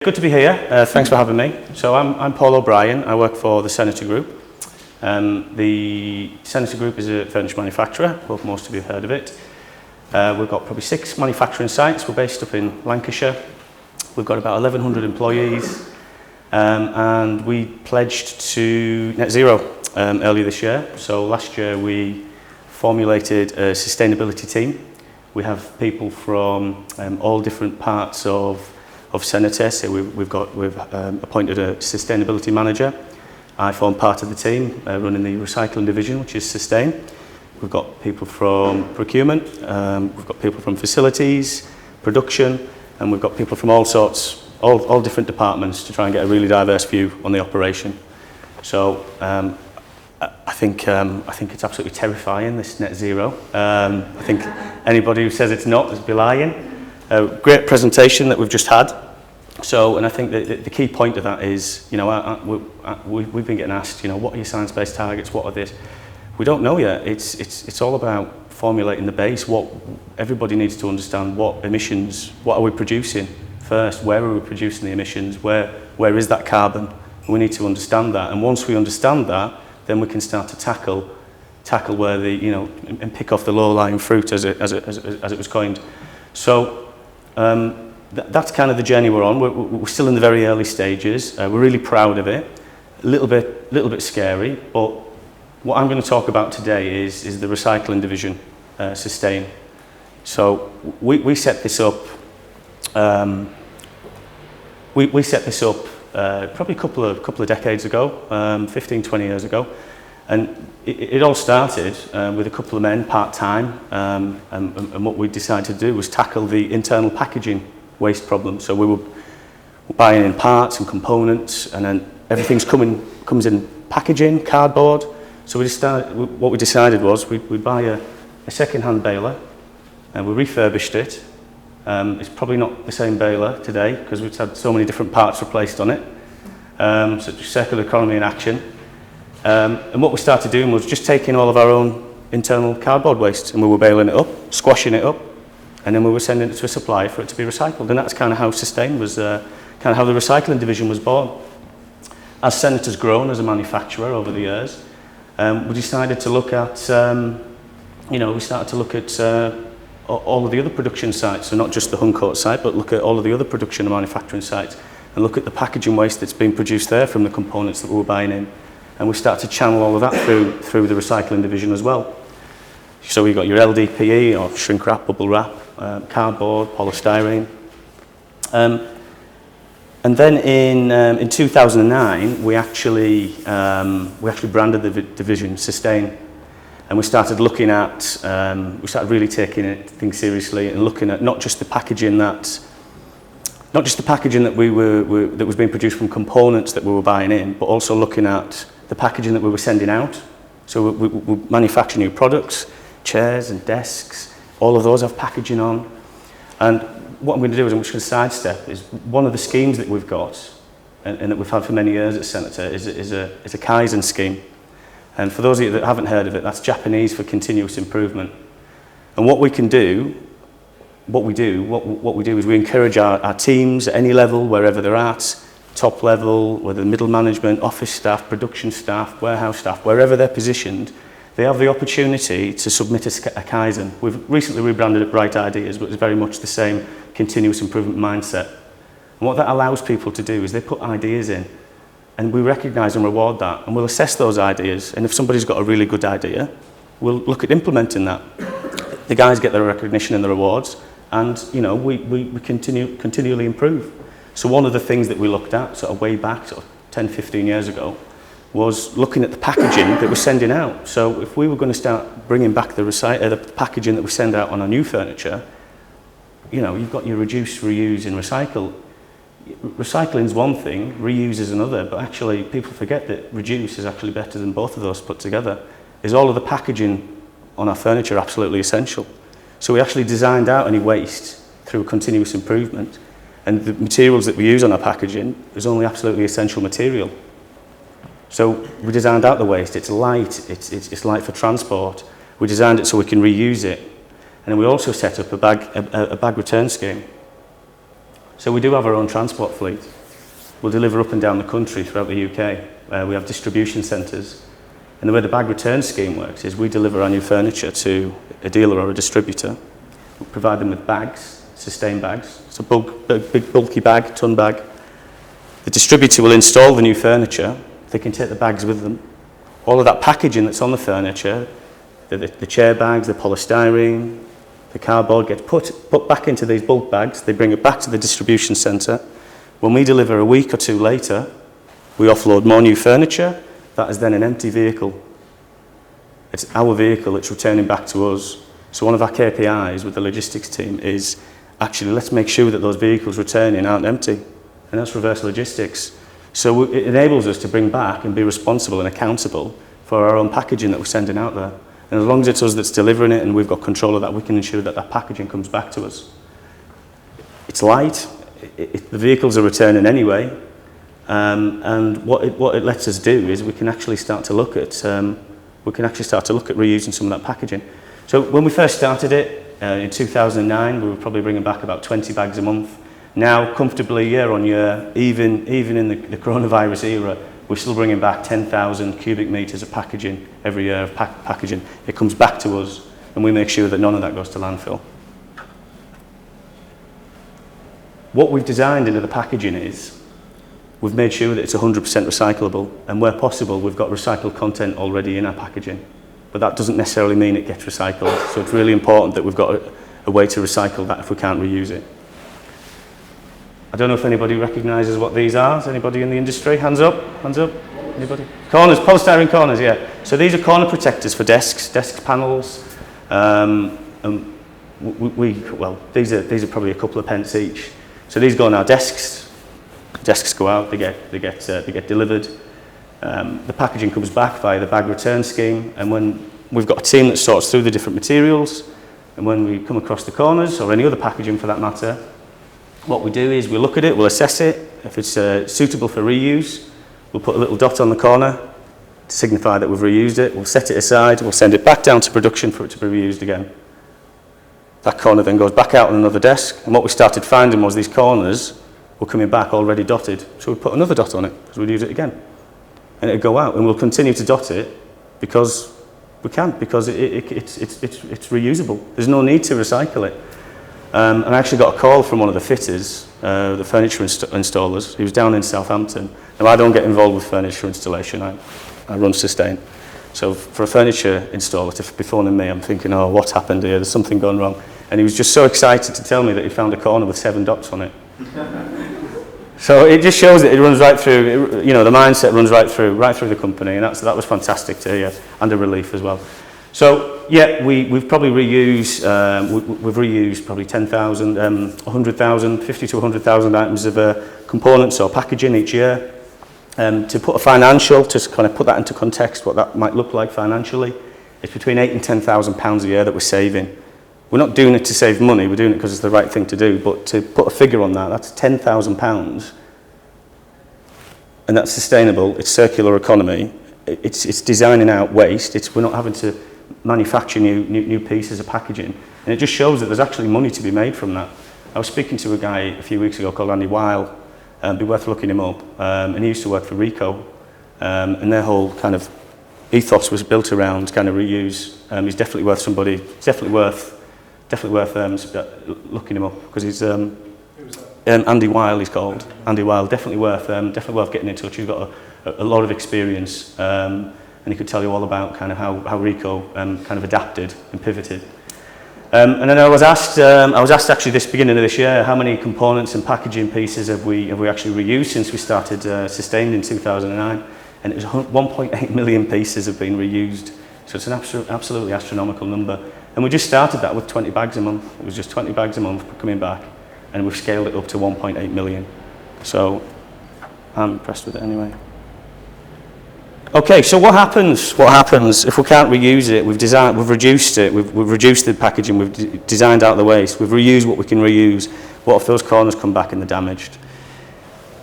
Good to be here. Thanks for having me. So I'm Paul O'Brien. I work for the Senator Group. The Senator Group is a furniture manufacturer. Well, most of you have heard of it. We've got probably 6 manufacturing sites. We're based up in Lancashire. We've got about 1,100 employees, and we pledged to net zero earlier this year. So last year we formulated a sustainability team. We have people from all different parts of Senator. So we've appointed a sustainability manager. I form part of the team running the recycling division, which is Sustain. We've got people from procurement, we've got people from facilities, production, and we've got people from all sorts, all different departments to try and get a really diverse view on the operation. So I think it's absolutely terrifying, this net zero. I think anybody who says it's not is lying. A great presentation that we've just had. So, and I think that the key point of that is, you know, we've been getting asked, you know, what are your science-based targets? What are this? We don't know yet. It's all about formulating the base. What everybody needs to understand: what emissions, what are we producing first? Where are we producing the emissions? Where is that carbon? We need to understand that. And once we understand that, then we can start to tackle where the, you know, and pick off the low-lying fruit, as it was coined. So. That's kind of the journey we're on. We're still in the very early stages. We're really proud of it. A little bit scary, but what I'm going to talk about today is the recycling division, Sustain. So we set this up. We set this up probably a couple of decades ago, 15, 20 years ago, and it all started with a couple of men part-time, and what we decided to do was tackle the internal packaging waste problem. So we were buying in parts and components, and then everything's comes in packaging, cardboard. So what we decided was we'd buy a second-hand baler, and we refurbished it. It's probably not the same baler today because we've had so many different parts replaced on it. So it's circular economy in action. And what we started doing was just taking all of our own internal cardboard waste, and we were baling it up, squashing it up, and then we were sending it to a supplier for it to be recycled. And that's kind of how Sustain was, kind of how the recycling division was born. As Senator's grown as a manufacturer over the years, we decided to look at, we started to look at all of the other production sites, so not just the Huncoat site, but look at all of the other production and manufacturing sites, and look at the packaging waste that's being produced there from the components that we were buying in. And we started to channel all of that through the recycling division as well. So we've got your LDPE, or shrink wrap, bubble wrap, cardboard, polystyrene. And then in 2009, we actually branded the division Sustain, and we started looking at, we started really taking things seriously and looking at not just the packaging that that was being produced from components that we were buying in, but also looking at the packaging that we were sending out. So we manufacture new products, chairs and desks, all of those have packaging on. And what I'm going to do is I'm just going to sidestep is one of the schemes that we've got and that we've had for many years at Senator is a Kaizen scheme. And for those of you that haven't heard of it, that's Japanese for continuous improvement. And what we do is we encourage our teams at any level, wherever they're at, top level, whether middle management, office staff, production staff, warehouse staff, wherever they're positioned, they have the opportunity to submit a Kaizen. We've recently rebranded it Bright Ideas, but it's very much the same continuous improvement mindset. And what that allows people to do is they put ideas in, and we recognise and reward that, and we'll assess those ideas. And if somebody's got a really good idea, we'll look at implementing that. The guys get their recognition and the rewards, and you know we continually improve. So one of the things that we looked at sort of way back, sort of 10, 15 years ago, was looking at the packaging that we're sending out. So if we were going to start bringing back the packaging that we send out on our new furniture, you know, you've got your reduce, reuse and recycle. Recycling's one thing, reuse is another, but actually people forget that reduce is actually better than both of those put together. Is all of the packaging on our furniture absolutely essential? So we actually designed out any waste through continuous improvement, and the materials that we use on our packaging is only absolutely essential material. So we designed out the waste. It's light, it's light for transport. We designed it so we can reuse it. And then we also set up a bag return scheme. So we do have our own transport fleet. We'll deliver up and down the country throughout the UK. We have distribution centres. And the way the bag return scheme works is we deliver our new furniture to a dealer or a distributor. We provide them with bags, sustain bags. It's a big bulky bag, ton bag. The distributor will install the new furniture. They can take the bags with them. All of that packaging that's on the furniture, the chair bags, the polystyrene, the cardboard gets put back into these bulk bags. They bring it back to the distribution centre. When we deliver a week or two later, we offload more new furniture. That is then an empty vehicle. It's our vehicle, it's returning back to us. So one of our KPIs with the logistics team is actually let's make sure that those vehicles returning aren't empty. And that's reverse logistics. So it enables us to bring back and be responsible and accountable for our own packaging that we're sending out there. And as long as it's us that's delivering it and we've got control of that, we can ensure that that packaging comes back to us. It's light, the vehicles are returning anyway, and what it lets us do is we can actually start to look at reusing some of that packaging. So when we first started it in 2009, we were probably bringing back about 20 bags a month. Now, comfortably year on year, even in the coronavirus era, we're still bringing back 10,000 cubic metres of packaging every year of packaging. It comes back to us, and we make sure that none of that goes to landfill. What we've designed into the packaging is we've made sure that it's 100% recyclable, and where possible, we've got recycled content already in our packaging. But that doesn't necessarily mean it gets recycled, so it's really important that we've got a way to recycle that if we can't reuse it. I don't know if anybody recognises what these are. Is anybody in the industry? Hands up, hands up. Anybody? Corners, polystyrene corners, yeah. So these are corner protectors for desks, desk panels. Well, these are probably a couple of pence each. So these go on our desks. Desks go out, they get delivered. The packaging comes back via the bag return scheme, and when we've got a team that sorts through the different materials, and when we come across the corners, or any other packaging for that matter, what we do is we look at it, we'll assess it. If it's suitable for reuse, we'll put a little dot on the corner to signify that we've reused it. We'll set it aside, we'll send it back down to production for it to be reused again. That corner then goes back out on another desk, and what we started finding was these corners were coming back already dotted. So we put another dot on it, because we'd use it again. And it'd go out, and we'll continue to dot it because we can, because it's reusable. There's no need to recycle it. And I actually got a call from one of the fitters, the furniture installers. He was down in Southampton. Now, I don't get involved with furniture installation. I run Sustain. So for a furniture installer to be phoning me, I'm thinking, oh, what's happened here? There's something gone wrong. And he was just so excited to tell me that he found a corner with 7 dots on it. So it just shows that it runs right through, you know, the mindset runs right through the company, and that was fantastic to hear, and a relief as well. So yeah, we've probably reused, we've reused probably 10,000, 100,000, 50 to 100,000 items of components or packaging each year. To put a financial, to kind of put that into context, what that might look like financially, it's between £8,000 and £10,000 a year that we're saving. We're not doing it to save money, we're doing it because it's the right thing to do, but to put a figure on that, that's £10,000, and that's sustainable, it's circular economy, it's designing out waste, we're not having to manufacture new pieces of packaging, and it just shows that there's actually money to be made from that. I was speaking to a guy a few weeks ago called Andy Weil, be worth looking him up, and he used to work for Ricoh, and their whole kind of ethos was built around kind of reuse. He's definitely worth somebody, it's definitely worth looking him up, because he's Andy Weil he's called. Andy Weil, definitely worth getting in touch. He's got a lot of experience, and he could tell you all about kind of how Ricoh kind of adapted and pivoted. And then I was asked actually this beginning of this year, how many components and packaging pieces have we actually reused since we started Sustained in 2009, and it was 1.8 million pieces have been reused. So it's an absolutely astronomical number. And we just started that with 20 bags a month. It was just 20 bags a month coming back, and we've scaled it up to 1.8 million. So I'm impressed with it anyway. Okay, so what happens? What happens if we can't reuse it? We've reduced it. We've reduced the packaging. We've designed out the waste. We've reused what we can reuse. What if those corners come back and they're damaged?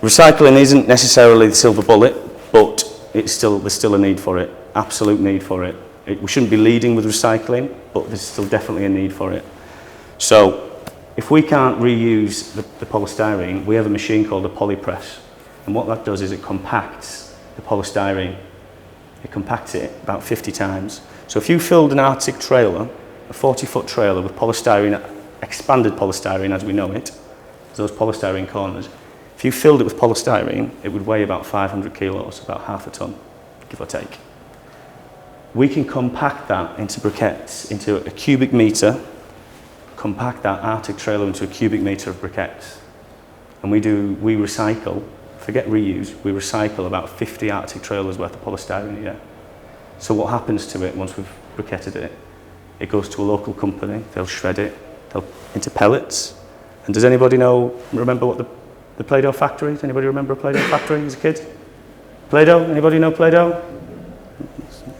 Recycling isn't necessarily the silver bullet, but there's still a need for it. Absolute need for it. We shouldn't be leading with recycling, but there's still definitely a need for it. So if we can't reuse the polystyrene, we have a machine called a Polypress. And what that does is it compacts the polystyrene. It compacts it about 50 times. So if you filled an Arctic trailer, a 40-foot trailer with polystyrene, expanded polystyrene as we know it, those polystyrene corners, if you filled it with polystyrene, it would weigh about 500 kilos, about half a ton, give or take. We can compact that into briquettes, into a cubic metre, compact that Arctic trailer into a cubic metre of briquettes. And we recycle, forget reuse, we recycle about 50 Arctic trailers worth of polystyrene a year. So what happens to it once we've briquetted it? It goes to a local company, they'll shred it into pellets. And does anybody remember what the Play-Doh factory? Does anybody remember a Play-Doh factory as a kid? Play-Doh? Anybody know Play-Doh?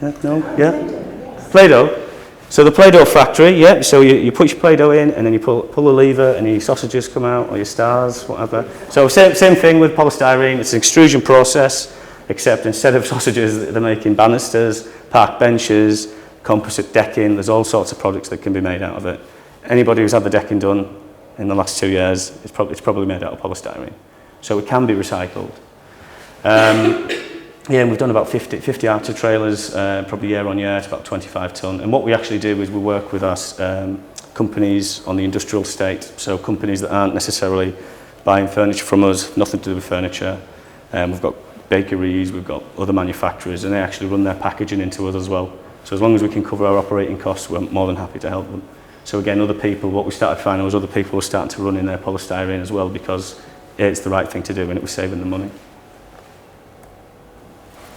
Yeah, no? Yeah? Play-Doh. So the Play-Doh factory, yeah, so you put your Play-Doh in and then you pull a lever and your sausages come out, or your stars, whatever. So same thing with polystyrene, it's an extrusion process, except instead of sausages, they're making banisters, park benches, composite decking, there's all sorts of products that can be made out of it. Anybody who's had the decking done in the last 2 years, it's probably made out of polystyrene. So it can be recycled. Yeah, and we've done about 50 Arctic trailers, probably year on year, it's about 25 tonne. And what we actually do is we work with our companies on the industrial estate, so companies that aren't necessarily buying furniture from us, nothing to do with furniture. We've got bakeries, we've got other manufacturers, and they actually run their packaging into us as well. So as long as we can cover our operating costs, we're more than happy to help them. So again, other people, what we started finding was other people were starting to run in their polystyrene as well, because it's the right thing to do and it was saving them money.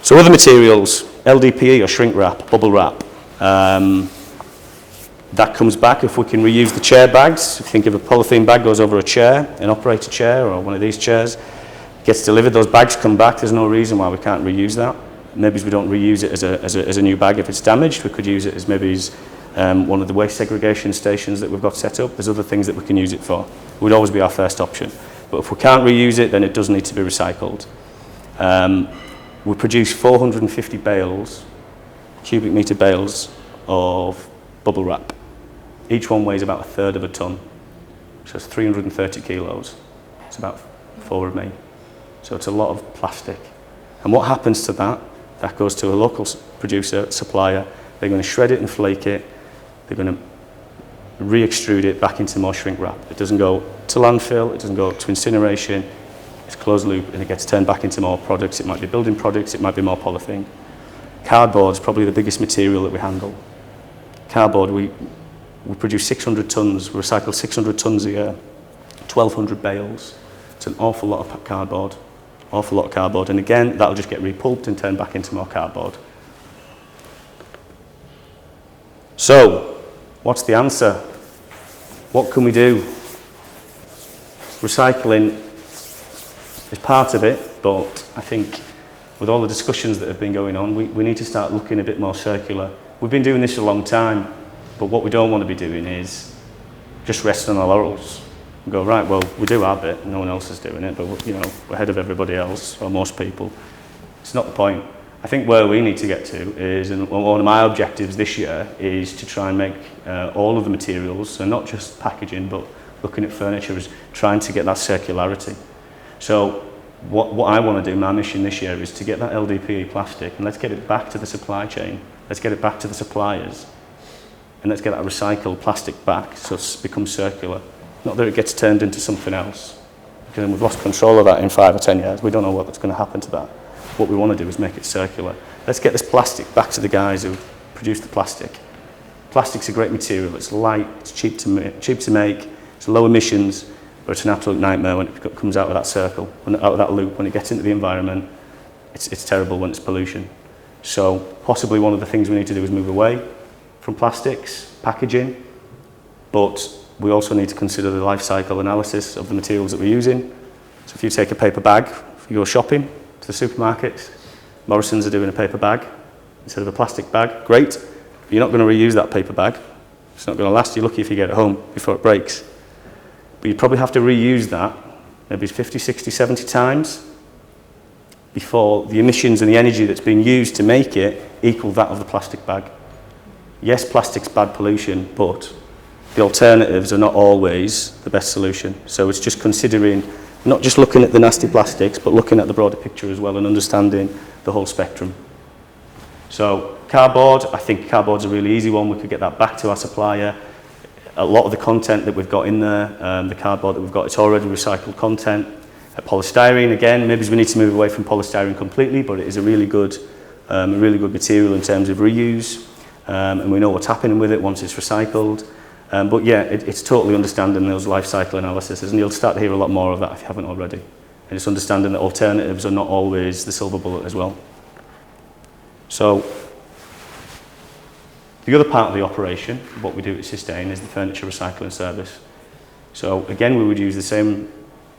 So other materials, LDPE or shrink wrap, bubble wrap. That comes back if we can reuse the chair bags. If you think of a polythene bag goes over a chair, an operator chair or one of these chairs, gets delivered, those bags come back, there's no reason why we can't reuse that. Maybe we don't reuse it as a new bag if it's damaged, we could use it as maybe one of the waste segregation stations that we've got set up. There's other things that we can use it for. It would always be our first option. But if we can't reuse it, then it does need to be recycled. We produce 450 bales, cubic metre bales of bubble wrap. Each one weighs about 1/3 of a tonne, so it's 330 kilos. It's about 4 of me. So it's a lot of plastic. And what happens to that? That goes to a local producer, supplier. They're going to shred it and flake it. They're going to re-extrude it back into more shrink wrap. It doesn't go to landfill, it doesn't go to incineration. It's closed loop and it gets turned back into more products. It might be building products, it might be more polythene. Cardboard is probably the biggest material that we handle. Cardboard, we produce 600 tonnes, we recycle 600 tonnes a year, 1,200 bales. It's an awful lot of cardboard, and again, that'll just get repulped and turned back into more cardboard. So, what's the answer? What can we do? Recycling is part of it, but I think with all the discussions that have been going on, we need to start looking a bit more circular. We've been doing this a long time, but what we don't want to be doing is just rest on our laurels and go, right, well, we do our bit, no one else is doing it, but we're ahead of everybody else, or most people. It's not the point. I think where we need to get to is, and one of my objectives this year is to try and make all of the materials, so not just packaging, but looking at furniture, is trying to get that circularity. So what I want to do, my mission this year, is to get that LDPE plastic and let's get it back to the supply chain. Let's get it back to the suppliers and let's get that recycled plastic back so it becomes circular. Not that it gets turned into something else, because we've lost control of that in 5 or 10 years. We don't know what's going to happen to that. What we want to do is make it circular. Let's get this plastic back to the guys who produce the plastic. Plastic's a great material. It's light, it's cheap to make, it's low emissions, but it's an absolute nightmare when it comes out of that circle, out of that loop. When it gets into the environment, it's terrible when it's pollution. So possibly one of the things we need to do is move away from plastics, packaging, but we also need to consider the life cycle analysis of the materials that we're using. So if you take a paper bag, if you go shopping to the supermarkets, Morrison's are doing a paper bag instead of a plastic bag, great. But you're not going to reuse that paper bag. It's not going to last. You're lucky if you get it home before it breaks. But you probably have to reuse that maybe 50, 60, 70 times before the emissions and the energy that's being used to make it equal that of the plastic bag. Yes, plastic's bad pollution, but the alternatives are not always the best solution. So it's just considering, not just looking at the nasty plastics, but looking at the broader picture as well and understanding the whole spectrum. So cardboard, I think cardboard's a really easy one. We could get that back to our supplier. A lot of the content that we've got in there, the cardboard that we've got, it's already recycled content. Polystyrene, again, maybe we need to move away from polystyrene completely, but it is a really good material in terms of reuse, and we know what's happening with it once it's recycled. But yeah, it's totally understanding those life cycle analyses, and you'll start to hear a lot more of that if you haven't already. And it's understanding that alternatives are not always the silver bullet as well. So the other part of the operation, what we do at Sustain, is the furniture recycling service. So again, we would use the same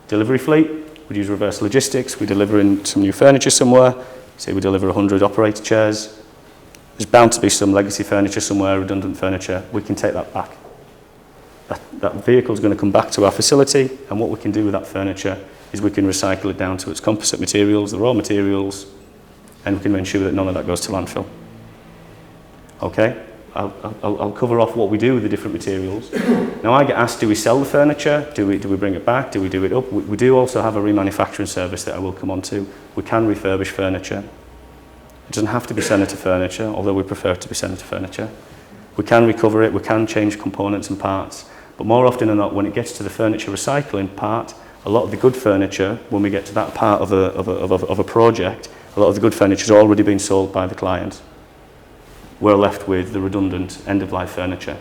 delivery fleet. We'd use reverse logistics. We deliver in some new furniture somewhere. Say we deliver 100 operator chairs. There's bound to be some legacy furniture somewhere, redundant furniture. We can take that back. That vehicle is going to come back to our facility, and what we can do with that furniture is we can recycle it down to its composite materials, the raw materials, and we can ensure that none of that goes to landfill. Okay, I'll cover off what we do with the different materials. Now I get asked, do we sell the furniture? Do we bring it back? Do we do it up? We do also have a remanufacturing service that I will come on to. We can refurbish furniture. It doesn't have to be Senator furniture, although we prefer it to be Senator furniture. We can recover it, we can change components and parts, but more often than not, when it gets to the furniture recycling part, a lot of the good furniture, when we get to that part of a project, a lot of the good furniture has already been sold by the client. We're left with the redundant end-of-life furniture.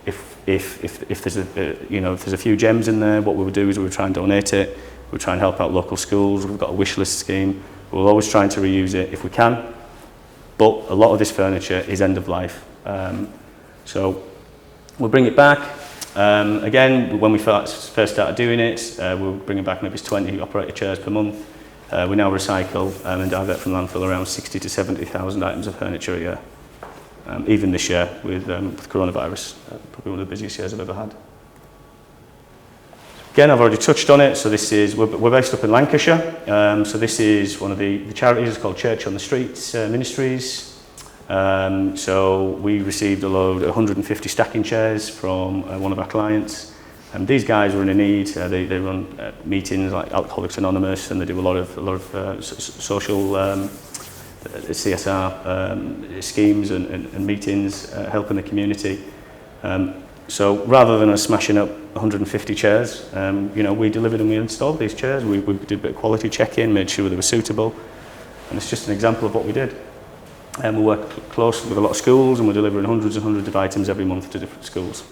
If there's a few gems in there, what we would do is we would try and donate it. We try and help out local schools. We've got a wish list scheme. We're always trying to reuse it if we can. But a lot of this furniture is end-of-life. So we'll bring it back. Again, when we first started doing it, we were bringing back maybe 20 operator chairs per month. We now recycle and divert from landfill around 60 to 70,000 items of furniture a year. Even this year with coronavirus, probably one of the busiest years I've ever had. Again, I've already touched on it. So we're based up in Lancashire. So this is one of the charities. It's called Church on the Streets Ministries. So we received 150 stacking chairs from one of our clients. These guys were in a need. They run meetings like Alcoholics Anonymous, and they do a lot of social CSR schemes and meetings, helping the community. So rather than us smashing up 150 chairs, we delivered and we installed these chairs. We did a bit of quality check-in, made sure they were suitable, and it's just an example of what we did. We work closely with a lot of schools, and we're delivering hundreds and hundreds of items every month to different schools.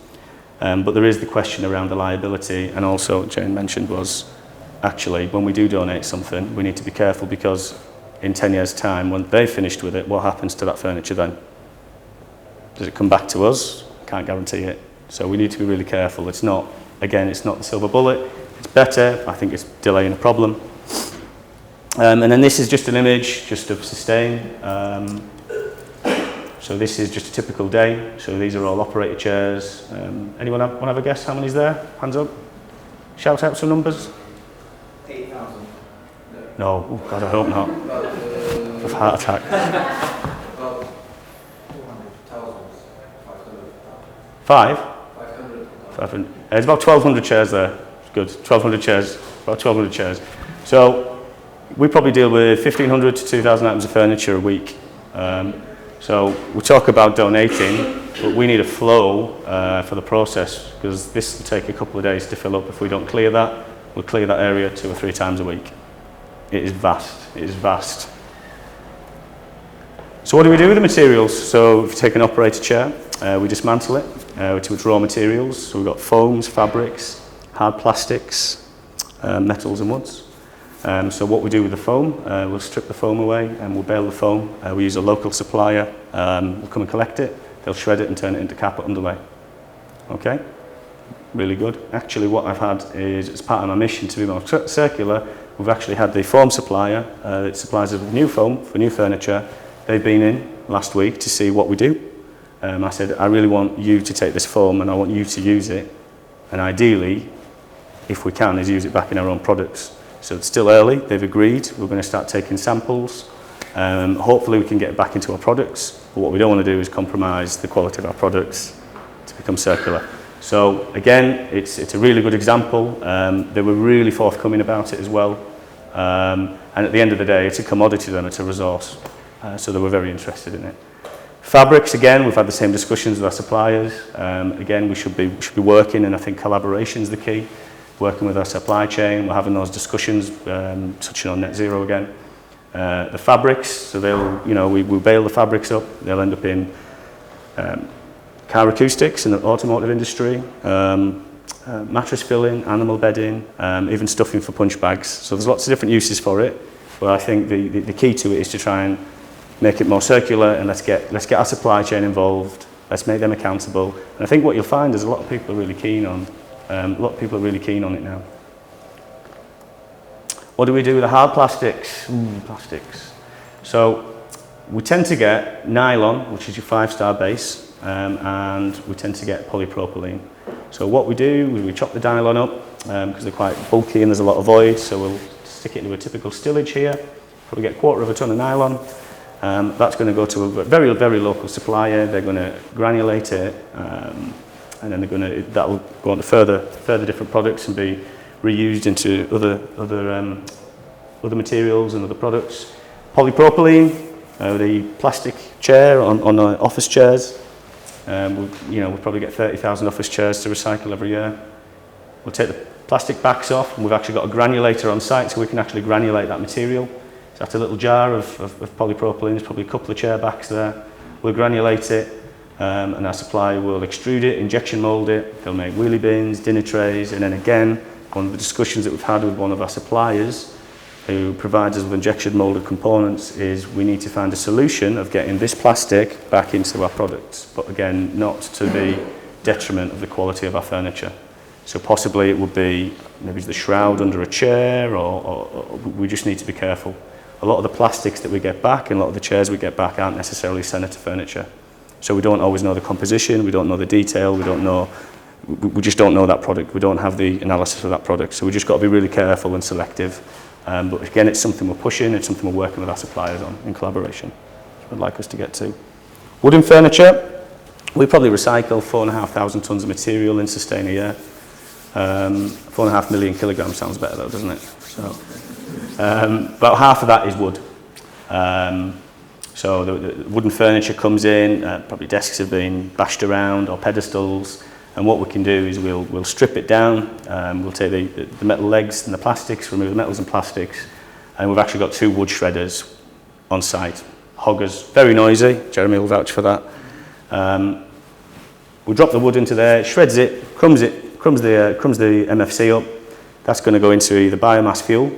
But there is the question around the liability, and also Jane mentioned was, actually, when we do donate something, we need to be careful, because in 10 years' time, when they've finished with it, what happens to that furniture then? Does it come back to us? Can't guarantee it. So we need to be really careful. It's not the silver bullet. It's better. I think it's delaying a problem. And then this is just an image just of Sustain. So this is just a typical day. So these are all operator chairs. Anyone want to have a guess how many's there? Hands up. Shout out some numbers. 8,000. No, oh God, I hope not. Of heart attack. About 200,000. 5? 500. 500. There's about 1,200 chairs there. Good. 1,200 chairs. About 1,200 chairs. So we probably deal with 1,500 to 2,000 items of furniture a week. So we talk about donating, but we need a flow for the process, because this will take a couple of days to fill up. If we don't clear that, we'll clear that area 2 or 3 times a week. It is vast. It is vast. So what do we do with the materials? So if you take an operator chair, we dismantle it to its raw materials. So we've got foams, fabrics, hard plastics, metals and woods. So what we do with the foam, we'll strip the foam away and we'll bale the foam. We use a local supplier. We'll come and collect it. They'll shred it and turn it into carpet underlay. Okay? Really good. Actually, what I've had is, as part of my mission to be more circular, we've actually had the foam supplier that supplies us with new foam for new furniture. They've been in last week to see what we do. I said, I really want you to take this foam and I want you to use it. And ideally, if we can, is use it back in our own products. So it's still early, they've agreed. We're going to start taking samples. Hopefully we can get it back into our products. But what we don't want to do is compromise the quality of our products to become circular. So again, it's a really good example. They were really forthcoming about it as well. And at the end of the day, it's a commodity to them, it's a resource. So they were very interested in it. Fabrics, again, we've had the same discussions with our suppliers. Again, we should be working, and I think collaboration is the key. Working with our supply chain, we're having those discussions, touching on net zero again. The fabrics, so we bale the fabrics up, they'll end up in car acoustics in the automotive industry, mattress filling, animal bedding, even stuffing for punch bags. So there's lots of different uses for it, but I think the key to it is to try and make it more circular, and let's get our supply chain involved, let's make them accountable. And I think what you'll find is a lot of people are really keen on it now. What do we do with the hard plastics? Plastics. So we tend to get nylon, which is your 5-star base, and we tend to get polypropylene. So what we do is we chop the nylon up because they're quite bulky and there's a lot of void, so we'll stick it into a typical stillage here. Probably get 1/4 of a ton of nylon. That's going to go to a very, very local supplier. They're going to granulate it, and then that will go on to further different products and be reused into other materials and other products. Polypropylene, the plastic chair on office chairs. We'll probably get 30,000 office chairs to recycle every year. We'll take the plastic backs off, and we've actually got a granulator on site, so we can actually granulate that material. So that's a little jar of polypropylene. There's probably a couple of chair backs there. We'll granulate it, and our supplier will extrude it, injection mold it. They'll make wheelie bins, dinner trays, and then again, one of the discussions that we've had with one of our suppliers who provides us with injection molded components is we need to find a solution of getting this plastic back into our products, but again, not to the detriment of the quality of our furniture. So possibly it would be maybe the shroud under a chair, or we just need to be careful. A lot of the plastics that we get back and a lot of the chairs we get back aren't necessarily senator furniture. So we don't always know the composition, we don't know the detail, we just don't know that product. We don't have the analysis of that product. So we just got to be really careful and selective. But again, it's something we're pushing, it's something we're working with our suppliers on in collaboration. I'd like us to get to. Wooden furniture, we probably recycle 4,500 tonnes of material in sustain a year. 4.5 million kilograms sounds better though, doesn't it? So, about half of that is wood. So the wooden furniture comes in, probably desks have been bashed around or pedestals, and what we can do is we'll strip it down, we'll take the metal legs and the plastics, remove the metals and plastics, and we've actually got 2 wood shredders on site. Hoggers, very noisy, Jeremy will vouch for that. We drop the wood into there, it shreds it, crumbs the MFC up. That's going to go into either biomass fuel,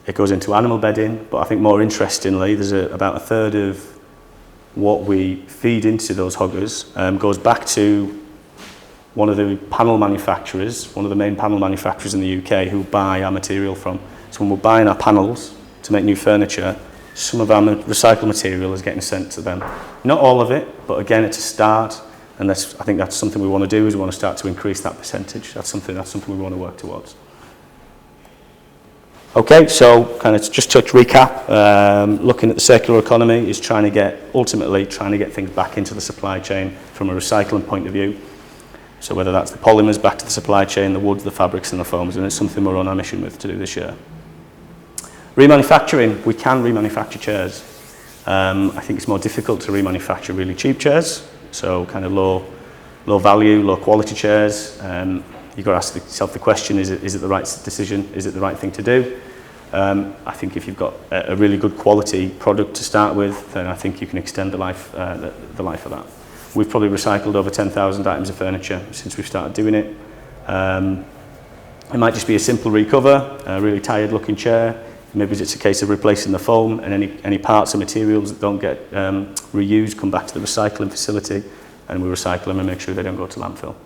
it goes into animal bedding, but I think more interestingly, there's about 1/3 of what we feed into those hoggers goes back to one of the panel manufacturers, one of the main panel manufacturers in the UK who buy our material from. So when we're buying our panels to make new furniture, some of our recycled material is getting sent to them. Not all of it, but again, it's a start, and I think that's something we want to do, is we want to start to increase that percentage. That's something we want to work towards. Okay, so kind of just to recap, looking at the circular economy is ultimately trying to get things back into the supply chain from a recycling point of view. So whether that's the polymers back to the supply chain, the woods, the fabrics and the foams, and it's something we're on our mission with to do this year. Remanufacturing, we can remanufacture chairs. I think it's more difficult to remanufacture really cheap chairs, so kind of low value, low quality chairs. You've got to ask yourself the question, is it the right decision? Is it the right thing to do? I think if you've got a really good quality product to start with, then I think you can extend the life of that. We've probably recycled over 10,000 items of furniture since we've started doing it. It might just be a simple recover, a really tired looking chair. Maybe it's a case of replacing the foam, and any parts or materials that don't get reused come back to the recycling facility, and we recycle them and make sure they don't go to landfill.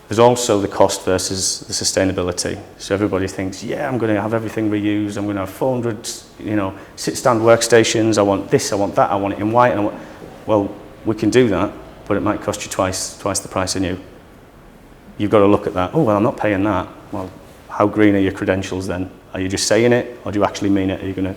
There's also the cost versus the sustainability. So everybody thinks, yeah, I'm going to have everything reused. I'm going to have 400, sit-stand workstations. I want this, I want that, I want it in white. Well, we can do that, but it might cost you twice the price of new. You've got to look at that. Oh, well, I'm not paying that. Well, how green are your credentials then? Are you just saying it, or do you actually mean it? Are you going to?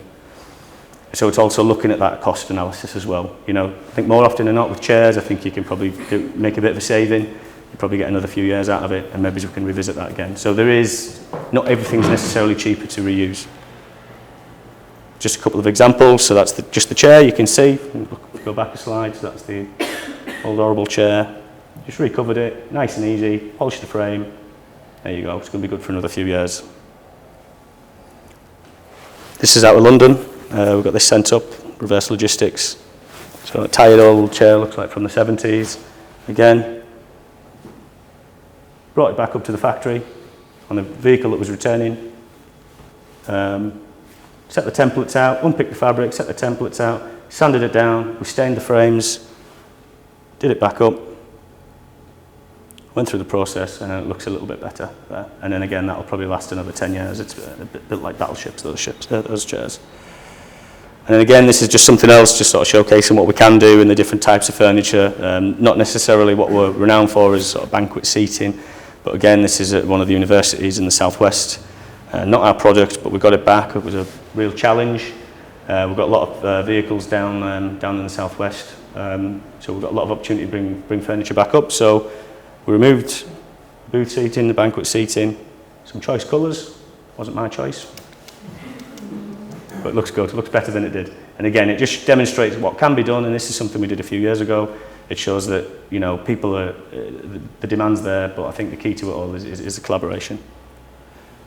So it's also looking at that cost analysis as well. You know, I think more often than not with chairs, I think you can probably make a bit of a saving. You probably get another few years out of it, and maybe we can revisit that again. So there is, not everything's necessarily cheaper to reuse. Just a couple of examples. So that's just the chair, you can see. Go back a slide. So that's the old horrible chair. Just recovered it, nice and easy, polished the frame. There you go, it's going to be good for another few years. This is out of London. We've got this sent up, reverse logistics. So a tired old chair, looks like from the 70s. Again, brought it back up to the factory on the vehicle that was returning. Set the templates out, unpicked the fabric, set the templates out, sanded it down, we stained the frames, did it back up, went through the process, and it looks a little bit better there. And then again, that'll probably last another 10 years. It's a bit like battleships, those chairs. And then again, this is just something else, just sort of showcasing what we can do in the different types of furniture. Not necessarily what we're renowned for is sort of banquet seating, but again, this is at one of the universities in the southwest. Not our product, but we got it back. It was a real challenge. We've got a lot of vehicles down in the southwest, so we've got a lot of opportunity to bring furniture back up. So we removed booth seating, the banquet seating, some choice colours. Wasn't my choice, but it looks good. It looks better than it did. And again, it just demonstrates what can be done. And this is something we did a few years ago. It shows that, you know, people are the demand's there, but I think the key to it all is the collaboration.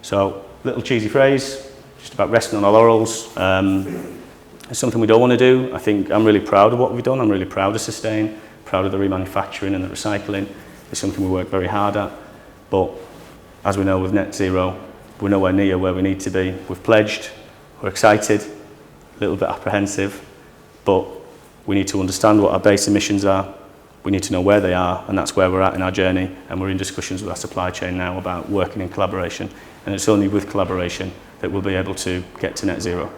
So, little cheesy phrase, just about resting on our laurels. It's something we don't want to do. I think I'm really proud of what we've done. I'm really proud of Sustain, proud of the remanufacturing and the recycling. It's something we work very hard at. But as we know with net zero, we're nowhere near where we need to be. We've pledged, we're excited, a little bit apprehensive, but we need to understand what our base emissions are. We need to know where they are, and that's where we're at in our journey. And we're in discussions with our supply chain now about working in collaboration. And it's only with collaboration that we'll be able to get to net zero.